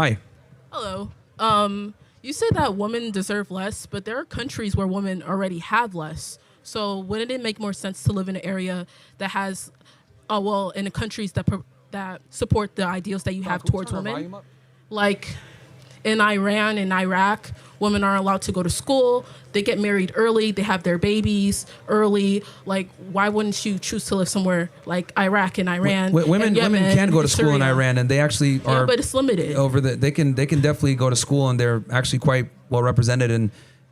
Hi. Hello. You said that women deserve less, but there are countries where women already have less. So wouldn't it make more sense to live in an area that has, in the countries that support the ideals that you have towards women? Like in Iran and Iraq, women aren't allowed to go to school. They get married early. They have their babies early. Like, why wouldn't you choose to live somewhere like Iraq and Iran? Women can go to school in Iran, and they actually are. Yeah, but it's limited. They can definitely go to school, and they're actually quite well represented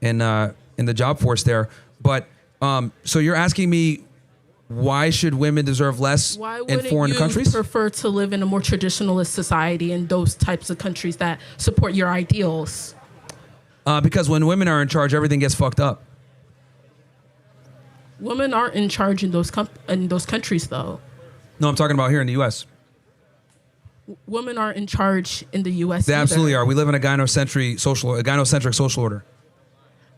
in the job force there. But so you're asking me, why should women deserve less in foreign countries? Why prefer to live in a more traditionalist society in those types of countries that support your ideals? Because when women are in charge, everything gets fucked up. Women aren't in charge in those countries, though. No, I'm talking about here in the U.S. Women aren't in charge in the U.S. They either. absolutely are. We live in a gynocentric social order.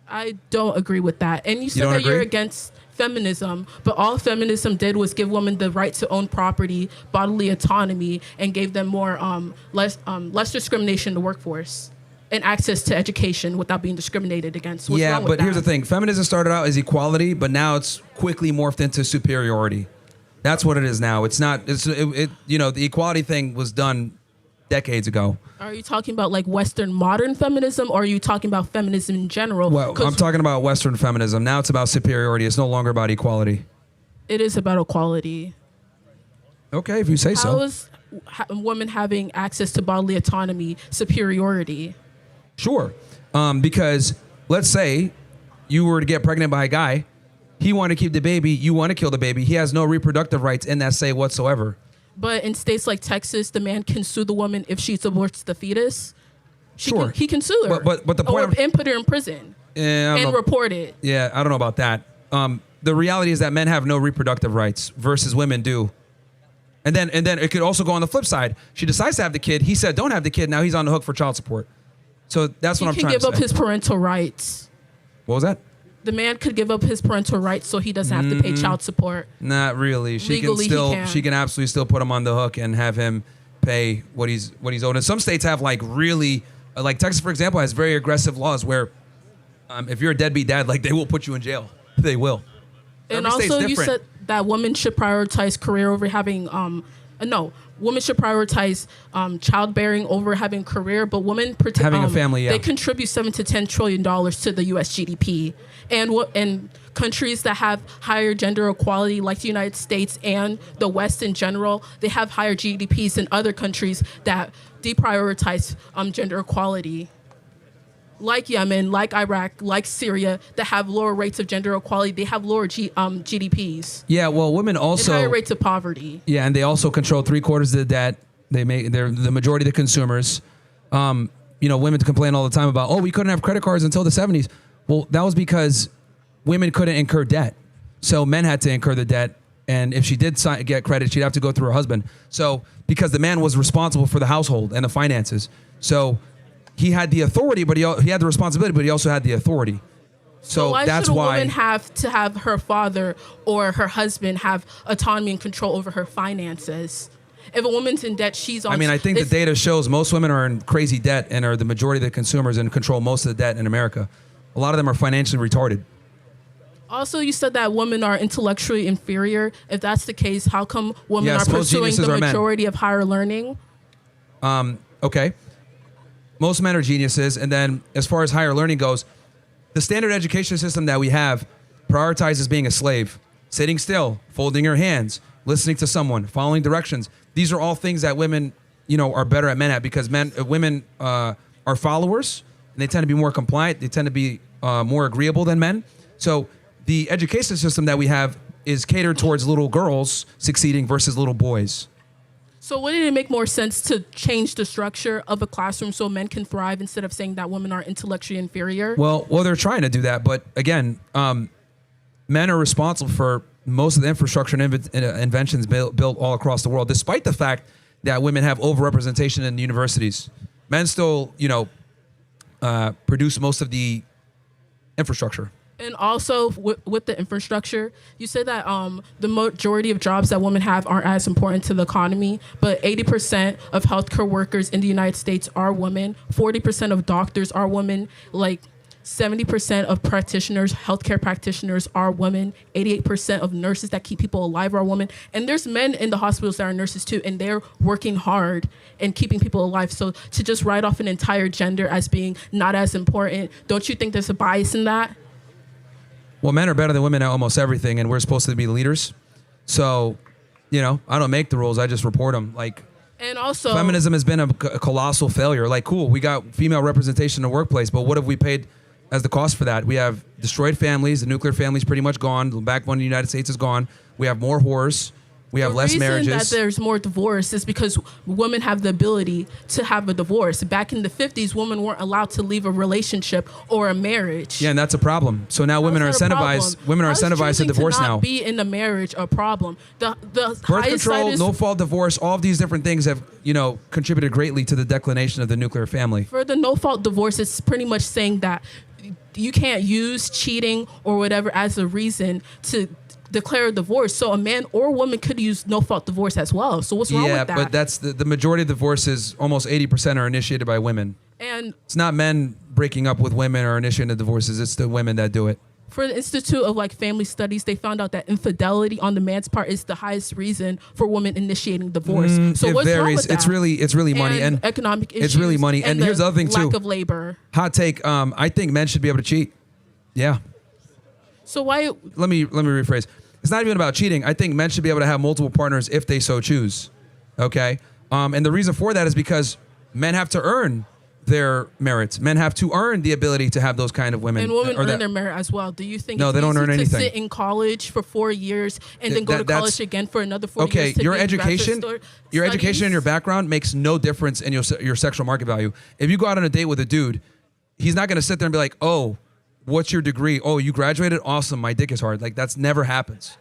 I don't agree with that. And you said that agree? You're against feminism, but all feminism did was give women the right to own property, bodily autonomy, and gave them more less discrimination in the workforce and access to education without being discriminated against. What's wrong with that? Here's the thing. Feminism started out as equality, but now it's quickly morphed into superiority. That's what it is now. It's not. The equality thing was done decades ago. Are you talking about like Western modern feminism, or are you talking about feminism in general? Well, I'm talking about Western feminism. Now it's about superiority. It's no longer about equality. It is about equality. Okay, if you say so. How is women having access to bodily autonomy superiority? Sure. Because let's say you were to get pregnant by a guy. He wanted to keep the baby. You want to kill the baby. He has no reproductive rights in that say whatsoever. But in states like Texas, the man can sue the woman if she aborts the fetus. He can sue her. But the point and put her in prison and report it. Yeah, I don't know about that. The reality is that men have no reproductive rights versus women do. And then it could also go on the flip side. She decides to have the kid. He said, don't have the kid. Now he's on the hook for child support. So that's what I'm trying to say. He can give up his parental rights. What was that? The man could give up his parental rights so he doesn't have to pay child support. Not really. She can absolutely still put him on the hook and have him pay what he's owed. And some states have like Texas, for example, has very aggressive laws where if you're a deadbeat dad, like they will put you in jail. They will. And also you said that women should prioritize career over having women should prioritize childbearing over having a career, but women having a family, they contribute $7 to $10 trillion to the U.S. GDP, and countries that have higher gender equality, like the United States and the West in general, they have higher GDPs than other countries that deprioritize gender equality, like Yemen, like Iraq, like Syria, that have lower rates of gender equality. They have lower GDPs. Yeah, well, women also... and higher rates of poverty. Yeah, and they also control 3/4 of the debt. They're the majority of the consumers. Women complain all the time about, we couldn't have credit cards until the 70s. Well, that was because women couldn't incur debt. So men had to incur the debt. And if she did get credit, she'd have to go through her husband. So because the man was responsible for the household and the finances. So... he had the authority, but he had the responsibility, but he also had the authority. So that's why should a why woman have to have her father or her husband have autonomy and control over her finances. If a woman's in debt, she's on. I think the data shows most women are in crazy debt and are the majority of the consumers and control most of the debt in America. A lot of them are financially retarded. Also, you said that women are intellectually inferior. If that's the case, how come women are pursuing the majority of higher learning? Okay. Most men are geniuses. And then as far as higher learning goes, the standard education system that we have prioritizes being a slave, sitting still, folding your hands, listening to someone, following directions. These are all things that women, are better at men at, because women are followers and they tend to be more compliant. They tend to be more agreeable than men. So the education system that we have is catered towards little girls succeeding versus little boys. So wouldn't it make more sense to change the structure of a classroom so men can thrive instead of saying that women are intellectually inferior? Well, they're trying to do that. But again, men are responsible for most of the infrastructure and inventions built all across the world, despite the fact that women have overrepresentation in the universities. Men still, produce most of the infrastructure. And also with the infrastructure, you said that the majority of jobs that women have aren't as important to the economy, but 80% of healthcare workers in the United States are women. 40% of doctors are women. Like 70% of practitioners, healthcare practitioners are women. 88% of nurses that keep people alive are women. And there's men in the hospitals that are nurses too, and they're working hard and keeping people alive. So to just write off an entire gender as being not as important, don't you think there's a bias in that? Well, men are better than women at almost everything, and we're supposed to be leaders. So, I don't make the rules. I just report them. Like, and also, feminism has been a colossal failure. Like, cool, we got female representation in the workplace, but what have we paid as the cost for that? We have destroyed families. The nuclear family's pretty much gone. The backbone of the United States is gone. We have more whores. We have less marriages. The reason that there's more divorce is because women have the ability to have a divorce. Back in the 50s, women weren't allowed to leave a relationship or a marriage. Yeah, and that's a problem. So now women are incentivized. Women are incentivized to divorce now. Be in a marriage a problem. The birth control, no fault divorce, all of these different things have contributed greatly to the declination of the nuclear family. For the no fault divorce, it's pretty much saying that you can't use cheating or whatever as a reason to declare a divorce. So a man or a woman could use no-fault divorce as well. So what's wrong with that? Yeah, but that's the majority of divorces, almost 80% are initiated by women. And it's not men breaking up with women or initiating the divorces. It's the women that do it. For the Institute of Family Studies, they found out that infidelity on the man's part is the highest reason for women initiating divorce. So what's wrong with that? It's really money and economic issues. It's really money. And here's the other thing too. Lack of labor. Hot take. I think men should be able to cheat. Yeah. So why? Let me rephrase. It's not even about cheating. I think men should be able to have multiple partners if they so choose. Okay? And the reason for that is because men have to earn their merits. Men have to earn the ability to have those kind of women. And women earn their merit as well. Do you think no, it's they don't easy earn anything. To sit in college for 4 years and then go to college again for another 4 years? Okay, your education and your background makes no difference in your sexual market value. If you go out on a date with a dude, he's not going to sit there and be like, oh, what's your degree? Oh, you graduated? Awesome. My dick is hard. Like, that's never happens.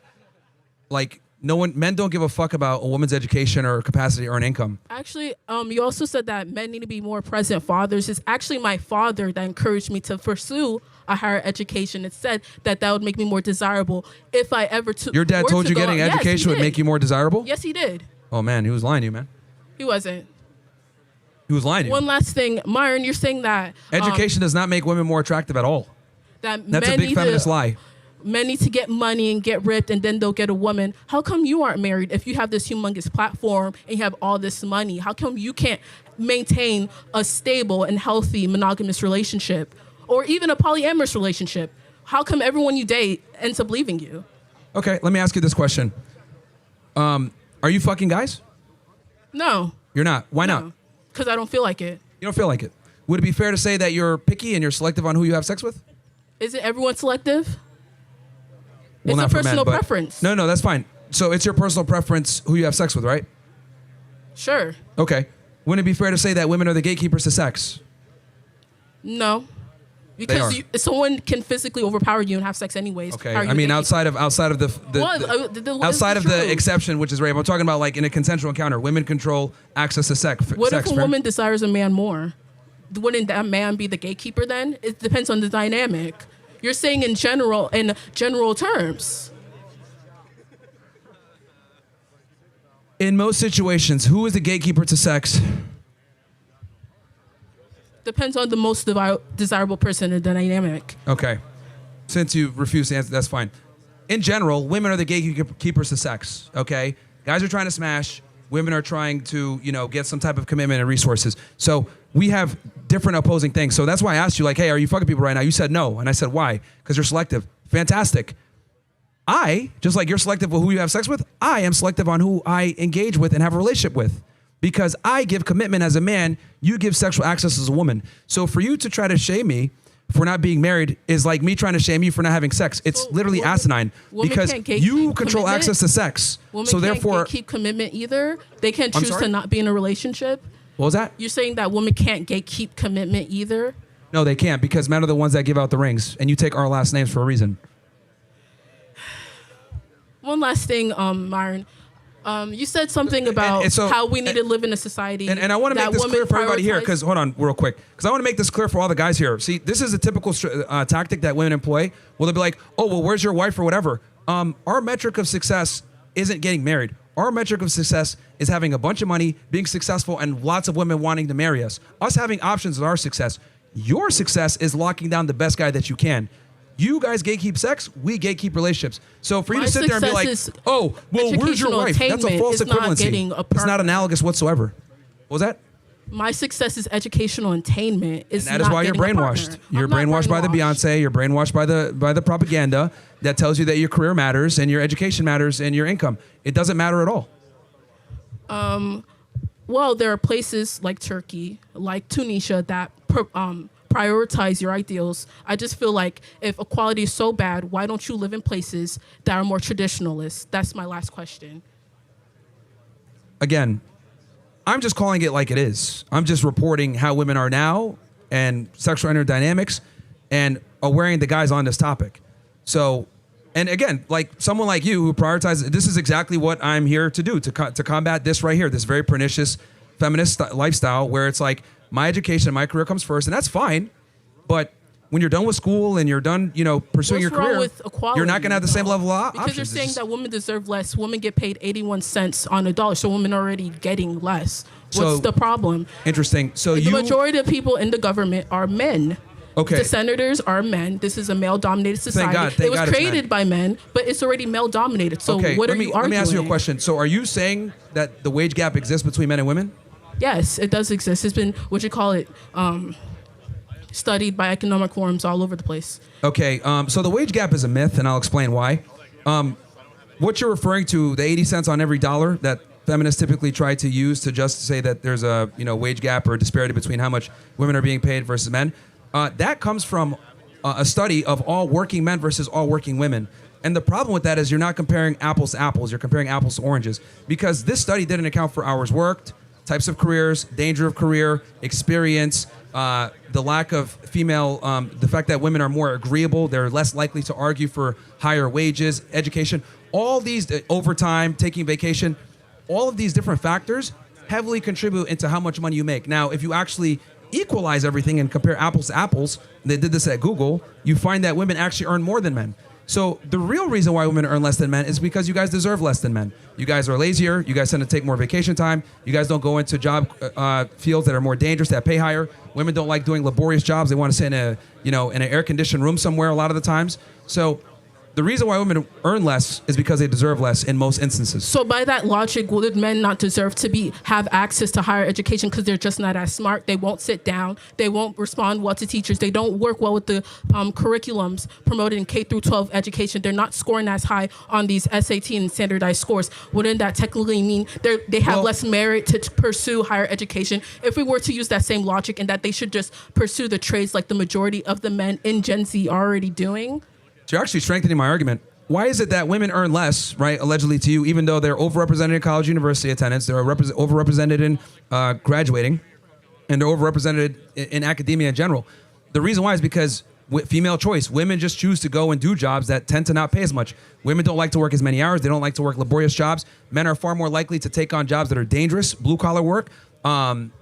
Like, men don't give a fuck about a woman's education or capacity to earn income. Actually, you also said that men need to be more present fathers. It's actually my father that encouraged me to pursue a higher education. It said that would make me more desirable if I ever took. Your dad told you getting an education would make you more desirable? Yes, he did. Oh, man, he was lying to you, man. He wasn't. He was lying to you. One last thing, Myron, you're saying that education does not make women more attractive at all. That's a big feminist lie. Men need to get money and get ripped and then they'll get a woman. How come you aren't married if you have this humongous platform and you have all this money? How come you can't maintain a stable and healthy monogamous relationship or even a polyamorous relationship? How come everyone you date ends up leaving you? Okay, let me ask you this question. Are you fucking guys? No. You're not? Why not? Because I don't feel like it. You don't feel like it? Would it be fair to say that you're picky and you're selective on who you have sex with? Isn't everyone selective? Well, it's not a personal for men, preference. No, that's fine. So it's your personal preference who you have sex with, right? Sure. Okay. Wouldn't it be fair to say that women are the gatekeepers to sex? No. Because someone can physically overpower you and have sex anyways. Okay. I mean, outside of the exception, which is rape, I'm talking about like in a consensual encounter, women control access to sex. What if a woman desires a man more? Wouldn't that man be the gatekeeper then? It depends on the dynamic. You're saying in general terms. In most situations, who is the gatekeeper to sex? Depends on the most desirable person in the dynamic. Okay. Since you refuse to answer, that's fine. In general, women are the gatekeepers to sex, okay? Guys are trying to smash. Women are trying to, get some type of commitment and resources. So we have different opposing things. So that's why I asked you, like, hey, are you fucking people right now? You said no. And I said, why? Because you're selective. Fantastic. Just like you're selective with who you have sex with, I am selective on who I engage with and have a relationship with. Because I give commitment as a man, you give sexual access as a woman. So for you to try to shame me for not being married is like me trying to shame you for not having sex. It's literally asinine because you control access to sex. Women can't keep commitment either. They can't choose to not be in a relationship. What was that? You're saying that women can't gatekeep commitment either? No, they can't because men are the ones that give out the rings, and you take our last names for a reason. One last thing, Myron. You said something about and so- how we need to live in a society. And I want to make that this clear women for everybody here, prioritize- because hold on, real quick, because I want to make this clear for all the guys here. See, this is a typical tactic that women employ. Well, they'll be like, "Oh, well, where's your wife or whatever?" Our metric of success isn't getting married. Our metric of success is having a bunch of money, being successful, and lots of women wanting to marry us. Us having options is our success. Your success is locking down the best guy that you can. You guys gatekeep sex, we gatekeep relationships. So for you My to sit there and be like, success is "Oh, well, where's your educational wife?" That's a attainment. false It's not equivalency. getting a It's not partner. analogous whatsoever. What was that? My success is educational attainment. It's And that is not why you're getting a brainwashed. partner. You're I'm not brainwashed by the brainwashed. Beyonce. You're brainwashed by the propaganda that tells you that your career matters and your education matters and your income. It doesn't matter at all. Well, there are places like Turkey, like Tunisia, that prioritize your ideals. I just feel like if equality is so bad, why don't you live in places that are more traditionalist? That's my last question. Again, I'm just calling it like it is. I'm just reporting how women are now and sexual dynamics and awareing the guys on this topic. So, and again, like someone like you who prioritizes, this is exactly what I'm here to do, to combat this right here, this very pernicious feminist lifestyle where it's like my education, my career comes first, and that's fine. But when you're done with school and you're done, pursuing What's your wrong career, with equality, you're not going to have the same though? level of options. Because you're It's saying just- that women deserve less. Women get paid 81 cents on a dollar, so women are already getting less. What's So- the problem? Interesting. So The majority of people in the government are men. Okay. The senators are men. This is a male-dominated society. Thank it was God it's created men. by men, but it's already male-dominated. So okay, what are let me, you let arguing? me ask you a question. So are you saying that the wage gap exists between men and women? Yes, it does exist. It's been, studied by economic forums all over the place. Okay, so the wage gap is a myth, and I'll explain why. What you're referring to, the 80 cents on every dollar that feminists typically try to use to just say that there's a wage gap or disparity between how much women are being paid versus men, that comes from a study of all working men versus all working women. And the problem with that is you're not comparing apples to apples, you're comparing apples to oranges. Because this study didn't account for hours worked, types of careers, danger of career, experience, the lack of female, the fact that women are more agreeable, they're less likely to argue for higher wages, education, all these, overtime, taking vacation, all of these different factors heavily contribute into how much money you make. Now, if you actually equalize everything and compare apples to apples, and they did this at Google, you find that women actually earn more than men. So the real reason why women earn less than men is because you guys deserve less than men. You guys are lazier. You guys tend to take more vacation time. You guys don't go into job fields that are more dangerous, that pay higher. Women don't like doing laborious jobs. They want to sit in an air-conditioned room somewhere a lot of the times. So the reason why women earn less is because they deserve less in most instances. So by that logic, would men not deserve to have access to higher education because they're just not as smart? They won't sit down. They won't respond well to teachers. They don't work well with the curriculums promoted in K through 12 education. They're not scoring as high on these SAT and standardized scores. Wouldn't that technically mean they have less merit to pursue higher education? If we were to use that same logic and that they should just pursue the trades like the majority of the men in Gen Z are already doing? So you're actually strengthening my argument. Why is it that women earn less, right, allegedly to you, even though they're overrepresented in college university attendance, they're overrepresented in graduating, and they're overrepresented in academia in general? The reason why is because with female choice, women just choose to go and do jobs that tend to not pay as much. Women don't like to work as many hours. They don't like to work laborious jobs. Men are far more likely to take on jobs that are dangerous, blue-collar work.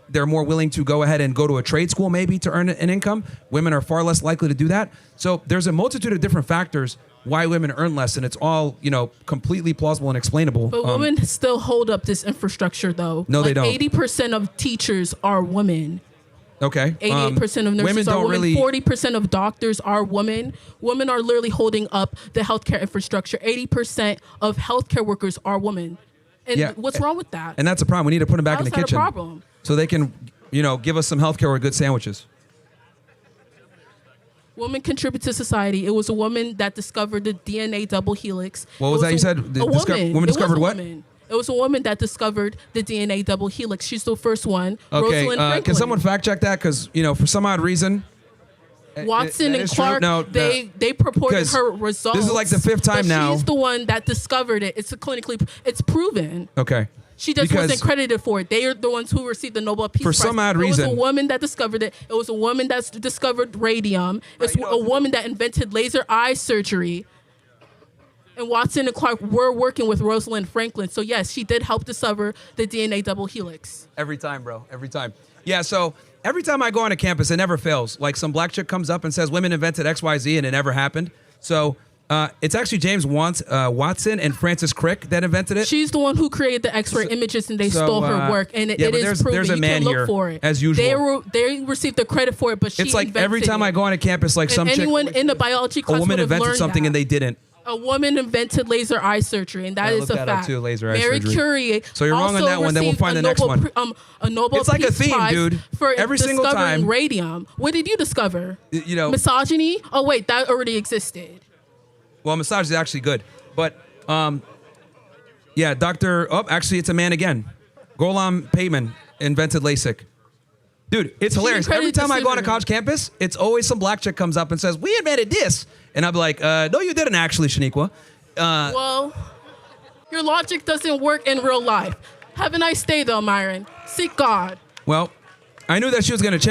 They're more willing to go ahead and go to a trade school maybe to earn an income. Women are far less likely to do that. So there's a multitude of different factors why women earn less, and it's all, completely plausible and explainable. But women still hold up this infrastructure, though. No, they don't. 80% of teachers are women. Okay. 88% of nurses are women. 40% of doctors are women. Women are literally holding up the healthcare infrastructure. 80% of healthcare workers are women. And Yeah. what's wrong with that? And that's a problem. We need to put them back How in is the that a kitchen. problem? So they can, give us some healthcare or good sandwiches. Women contribute to society. It was a woman that discovered the DNA double helix. What was that you said? A woman. Woman discovered It was a what? woman. It was a woman that discovered the DNA double helix. She's the first one. Okay. Rosalind Franklin. Can someone fact check that? Because, for some odd reason. Watson that and is true. Clark, No, they purported because her results. this is like the fifth time but now. She's the one that discovered it. It's it's proven. Okay. She just Because wasn't credited for it. They are the ones who received the Nobel Peace For Prize. some odd It reason- was a woman that discovered it. It was a woman that discovered radium. It's you know- a woman that invented laser eye surgery. And Watson and Clark were working with Rosalind Franklin. So yes, she did help discover the DNA double helix. Every time, bro. Every time. Yeah, so every time I go on a campus, it never fails. Like some black chick comes up and says women invented XYZ and it never happened. So it's actually James Watson and Francis Crick that invented it. She's the one who created the X-ray images, and they stole her work. And it is proven. There's a man you can here, look for it. as usual. They received the credit for it, but she It's like invented every time it. I go on a campus, like some chick, anyone in the biology class a woman would have invented learned something that. and they didn't. A woman invented laser eye surgery, and that is look a that up fact. too, laser eye Mary surgery. Curie. So you're wrong on that one, then we'll find the next one. A Nobel It's like a Peace theme, Prize dude. for Every single discovering time. radium. What did you discover? You know, Misogyny? Oh wait, that already existed. well, massage is actually good, but yeah, actually, it's a man again. Ghulam Payman invented LASIK. Dude, it's hilarious. Every time I go on a college campus, it's always some black chick comes up and says, we invented this. And I'm like, no, you didn't actually, Shaniqua. Well, your logic doesn't work in real life. Have a nice day, though, Myron. Seek God. Well, I knew that she was going to